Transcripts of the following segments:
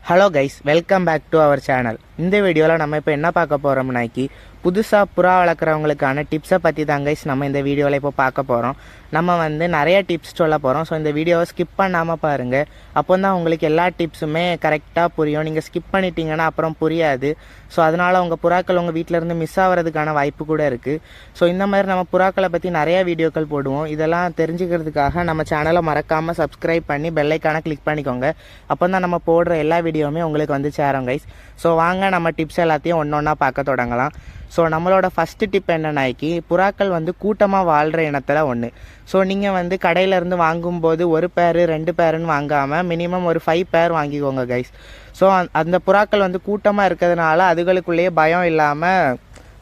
Hello guys, welcome back to our channel. இந்த வீடியோவில் நம்ம இப்போ என்ன பார்க்க போகிறோம்னாக்கி புதுசாக புறா வளர்க்குறவங்களுக்கான டிப்ஸை பற்றி தான் கைஸ் நம்ம இந்த வீடியோவில் இப்போ பார்க்க போகிறோம். நம்ம நிறைய டிப்ஸ் சொல்ல போகிறோம். ஸோ இந்த வீடியோவை ஸ்கிப் பண்ணாமல் பாருங்கள். அப்போ தான் உங்களுக்கு எல்லா டிப்ஸுமே கரெக்டாக புரியும். நீங்கள் ஸ்கிப் பண்ணிட்டீங்கன்னா அப்புறம் புரியாது. ஸோ அதனால் உங்கள் புறாக்கள் உங்கள் வீட்டிலேருந்து மிஸ் ஆகிறதுக்கான வாய்ப்பு கூட இருக்குது. ஸோ இந்த மாதிரி நம்ம புறாக்களை பற்றி நிறைய வீடியோக்கள் போடுவோம். இதெல்லாம் தெரிஞ்சுக்கிறதுக்காக நம்ம சேனலை மறக்காமல் சப்ஸ்கிரைப் பண்ணி பெல்லைக்கான கிளிக் பண்ணிக்கோங்க. அப்போ தான் நம்ம போடுற எல்லா வீடியோவுமே உங்களுக்கு சேரும் கைஸ். ஸோ வாங்க நம்ம டிப்ஸ் எல்லாத்தையும் ஒன்று ஒன்றா பார்க்க தொடங்கலாம். ஸோ நம்மளோட ஃபஸ்ட்டு டிப் என்னன்னாக்கி புறாக்கள் கூட்டமாக வாழ்கிற இனத்தில் ஒன்று. ஸோ நீங்கள் கடையிலேருந்து வாங்கும்போது ஒரு பேர் 2 பேருன்னு வாங்காமல் மினிமம் ஒரு 5 பேர் வாங்கிக்கோங்க கைஸ். ஸோ அந்த புறாக்கள் கூட்டமாக இருக்கிறதுனால அதுகளுக்குள்ளேயே பயம் இல்லாமல்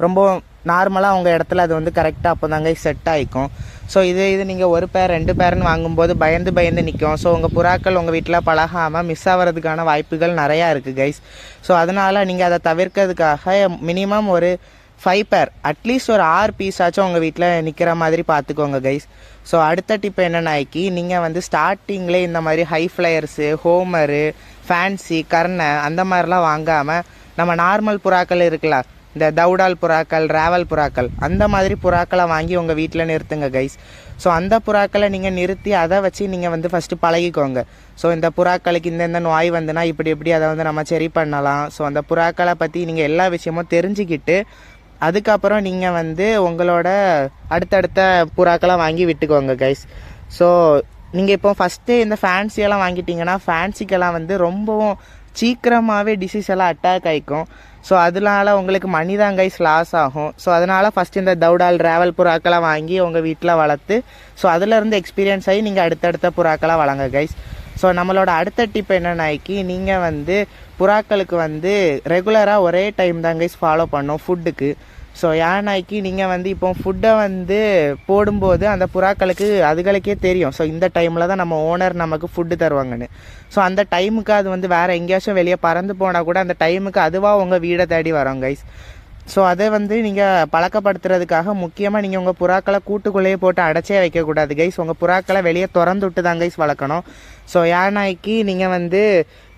ரொம்ப நார்மலாக அவங்க இடத்துல அது கரெக்டாக அப்போ தாங்க செட் ஆகிக்கும். ஸோ இது நீங்கள் ஒரு பேர் 2 பேருன்னு வாங்கும்போது பயந்து நிற்கும். ஸோ உங்கள் புறாக்கள் உங்கள் வீட்டில் பழகாமல் மிஸ் ஆகிறதுக்கான வாய்ப்புகள் நிறையா இருக்குது கைஸ். ஸோ அதனால் நீங்கள் அதை தவிர்க்கிறதுக்காக மினிமம் ஒரு 5 பேர் அட்லீஸ்ட் ஒரு 6 பீஸாச்சும் உங்கள் வீட்டில் நிற்கிற மாதிரி பார்த்துக்கோங்க கைஸ். ஸோ அடுத்த டிப் என்னன்னாக்கி நீங்கள் ஸ்டார்டிங்லேயே இந்த மாதிரி ஹை ஃப்ளையர்ஸு, ஹோமரு, ஃபேன்சி, கர்ணை அந்த மாதிரிலாம் வாங்காமல் நம்ம நார்மல் புறாக்கள் இருக்கலாம், இந்த தவுடால் புறாக்கள், ராவல் புறாக்கள், அந்த மாதிரி புறாக்களை வாங்கி உங்கள் வீட்டில் நிறுத்துங்க கைஸ். ஸோ அந்த புறாக்களை நீங்கள் நிறுத்தி அதை வச்சு நீங்கள் ஃபஸ்ட்டு பழகிக்கோங்க. ஸோ இந்த புறாக்களுக்கு இந்த நோய் வந்துன்னா இப்படி அதை நம்ம சரி பண்ணலாம். ஸோ அந்த புறாக்களை பற்றி நீங்கள் எல்லா விஷயமும் தெரிஞ்சுக்கிட்டு அதுக்கப்புறம் நீங்கள் உங்களோட அடுத்தடுத்த புறாக்களை வாங்கி விட்டுக்கோங்க கைஸ். ஸோ நீங்கள் இப்போ ஃபஸ்ட்டு இந்த ஃபேன்சியெல்லாம் வாங்கிட்டீங்கன்னா ஃபேன்சிக்கெல்லாம் ரொம்பவும் சீக்கிரமாகவே டிசீஸ் எல்லாம் அட்டாக் ஆகிக்கும். ஸோ அதனால உங்களுக்கு மணி தான் கைஸ் லாஸ் ஆகும். ஸோ அதனால் ஃபஸ்ட்டு இந்த தவுடால், ராவல் புறாக்களை வாங்கி உங்கள் வீட்டில் வளர்த்து ஸோ அதிலேருந்து எக்ஸ்பீரியன்ஸ் ஆகி நீங்கள் அடுத்தடுத்த புறாக்களை வளங்க கைஸ். ஸோ நம்மளோட அடுத்த டிப் என்னன்னாக்கி நீங்கள் புறாக்களுக்கு ரெகுலராக ஒரே டைம் தான் கைஸ் ஃபாலோ பண்ணோம் ஃபுட்டுக்கு. ஸோ ஏன்னாக்கி நீங்கள் இப்போ ஃபுட்டை போடும்போது அந்த புறாக்களுக்கு அதுகளுக்கே தெரியும். ஸோ இந்த டைமில் தான் நம்ம ஓனர் நமக்கு ஃபுட்டு தருவாங்கன்னு. ஸோ அந்த டைமுக்கு அது வேறு எங்கேயாச்சும் வெளியே பறந்து போனால் கூட அந்த டைமுக்கு அதுவாக உங்கள் வீடை தேடி வரோம் கைஸ். ஸோ அதை நீங்கள் பழக்கப்படுத்துறதுக்காக முக்கியமாக நீங்கள் உங்கள் புறாக்களை கூட்டுக்குள்ளேயே போட்டு அடைச்சே வைக்கக்கூடாது கைஸ். உங்கள் புறாக்களை வெளியே திறந்து விட்டு தான் கைஸ் வளர்க்கணும். ஸோ ஏன்னாக்கி நீங்கள்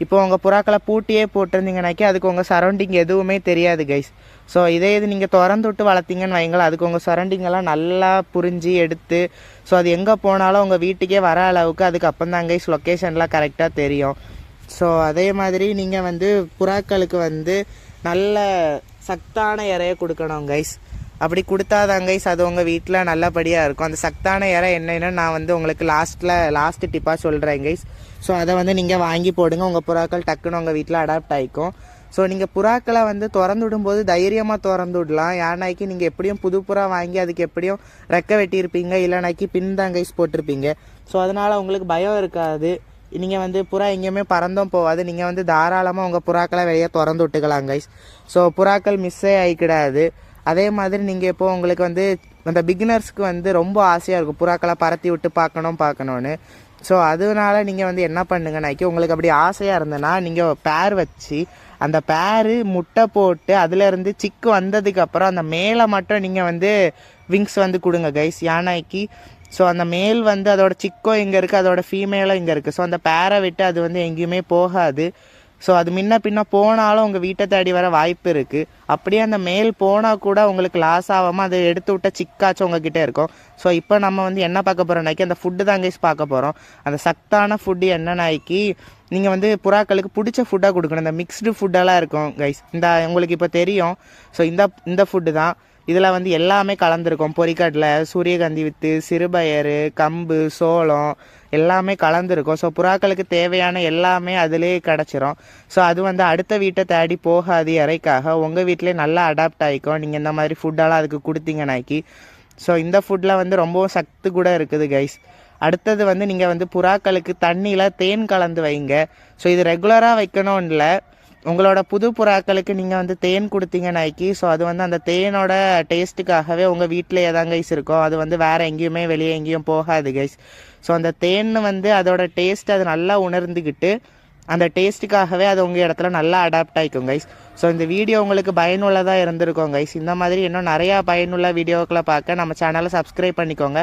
இப்போ உங்கள் புறாக்களை பூட்டியே போட்டிருந்தீங்கன்னாக்கி அதுக்கு உங்கள் சரௌண்டிங் எதுவுமே தெரியாது கைஸ். ஸோ இது நீங்கள் திறந்து விட்டு வளர்த்தீங்கன்னு வைங்களா, அதுக்கு உங்கள் சரௌண்டிங்கெல்லாம் நல்லா புரிஞ்சு எடுத்து ஸோ அது எங்கே போனாலும் உங்கள் வீட்டுக்கே வர அளவுக்கு அதுக்கு அப்போ தான் கைஸ் லொக்கேஷன்லாம் கரெக்டாக தெரியும். ஸோ அதே மாதிரி நீங்கள் புறாக்களுக்கு நல்ல சத்தான இறையை கொடுக்கணும் கைஸ். அப்படி கொடுத்தாதான் கைஸ் அது உங்கள் வீட்டில் நல்லபடியாக இருக்கும். அந்த சத்தான இறை என்னென்னு நான் உங்களுக்கு லாஸ்ட் டிப்பாக சொல்கிறேன் கைஸ். ஸோ அதை நீங்கள் வாங்கி போடுங்க. உங்கள் புறாக்கள் டக்குன்னு உங்கள் வீட்டில் அடாப்ட் ஆகிக்கும். ஸோ நீங்கள் புறாக்களை திறந்து விடும்போது தைரியமாக திறந்து விடலாம். ஏன்னாக்கி நீங்கள் எப்படியும் புது புறா வாங்கி அதுக்கு எப்படியும் ரெக்கை வெட்டியிருப்பீங்க, இல்லைனாக்கி பின் தான் கைஸ் போட்டிருப்பீங்க. ஸோ அதனால் உங்களுக்கு பயம் இருக்காது. நீங்கள் புறா எங்கேயுமே பறந்தும் போகாது. நீங்கள் தாராளமாக உங்கள் புறாக்களை வெளியே திறந்து விட்டுக்கலாம் கைஸ். ஸோ புறாக்கள் மிஸ்ஸே ஆகிக்கிடாது. அதே மாதிரி நீங்கள் இப்போ உங்களுக்கு அந்த பிகினர்ஸ்க்கு ரொம்ப ஆசையாக இருக்கும் புறாக்களை பறத்தி விட்டு பார்க்கணும்னு. ஸோ அதனால நீங்கள் என்ன பண்ணுங்கன்னாக்கி உங்களுக்கு அப்படி ஆசையாக இருந்ததுன்னா நீங்கள் பேர் வச்சு அந்த பேரு முட்டை போட்டு அதுலேருந்து சிக்கு வந்ததுக்கப்புறம் அந்த மேலே மட்டும் நீங்கள் விங்ஸ் கொடுங்க கைஸ். யானைக்கு ஸோ அந்த மேல் அதோட சிக்கோ இங்கே இருக்குது, அதோட ஃபீமேலும் இங்கே இருக்குது. ஸோ அந்த பேரை விட்டு அது எங்கேயுமே போகாது. ஸோ அது முன்ன பின்ன போனாலும் உங்கள் வீட்டை தேடி வர வாய்ப்பு இருக்குது. அப்படியே அந்த மேல் போனால் கூட உங்களுக்கு லாஸ் ஆகாமல் அதை எடுத்து விட்ட சிக்காச்சும் உங்ககிட்ட இருக்கும். ஸோ இப்போ நம்ம என்ன பார்க்க போகிறோம்னாக்கி அந்த ஃபுட்டு தான் கைஸ் பார்க்க போகிறோம். அந்த சத்தான ஃபுட்டு என்னன்னாக்கி நீங்கள் புறாக்களுக்கு பிடிச்ச ஃபுட்டாக கொடுக்கணும். இந்த மிக்ஸ்டு ஃபுட்டெல்லாம் இருக்கும் கைஸ். இந்த உங்களுக்கு இப்போ தெரியும். ஸோ இந்த ஃபுட்டு தான் இதில் எல்லாமே கலந்துருக்கும். பொரிக்கடலை, சூரியகாந்தி வித்து, சிறுபயறு, கம்பு, சோளம் எல்லாமே கலந்துருக்கும். ஸோ புறாக்களுக்கு தேவையான எல்லாமே அதிலே கிடச்சிரும். ஸோ அது அடுத்த வீட்டை தேடி போகாது இறைக்காக. உங்கள் வீட்டிலே நல்லா அடாப்ட் ஆகிக்கும் நீங்கள் இந்த மாதிரி ஃபுட்டெல்லாம் அதுக்கு கொடுத்தீங்கன்னாக்கி. ஸோ இந்த ஃபுட்டில் ரொம்பவும் சத்து கூட இருக்குது கைஸ். அடுத்தது நீங்கள் புறாக்களுக்கு தண்ணியில் தேன் கலந்து வைங்க. ஸோ இது ரெகுலராக வைக்கணும் இல்லை, உங்களோட புது புறாக்களுக்கு நீங்கள் தேன் கொடுத்தீங்கன்னாக்கி ஸோ அது அந்த தேனோட டேஸ்ட்டுக்காகவே உங்கள் வீட்டில் எதாங்க கைஸ் இருக்கும். அது வேறு எங்கேயுமே வெளியே எங்கேயும் போகாது கைஸ். ஸோ அந்த தேன் அதோட டேஸ்ட் அது நல்லா உணர்ந்துக்கிட்டு அந்த டேஸ்ட்டுக்காகவே அது உங்கள் இடத்துல நல்லா அடாப்ட் ஆகிக்கும் கைஸ். ஸோ இந்த வீடியோ உங்களுக்கு பயனுள்ளதாக இருந்திருக்கும் கைஸ். இந்த மாதிரி இன்னும் நிறையா பயனுள்ள வீடியோக்களை பார்க்க நம்ம சேனலை சப்ஸ்கிரைப் பண்ணிக்கோங்க.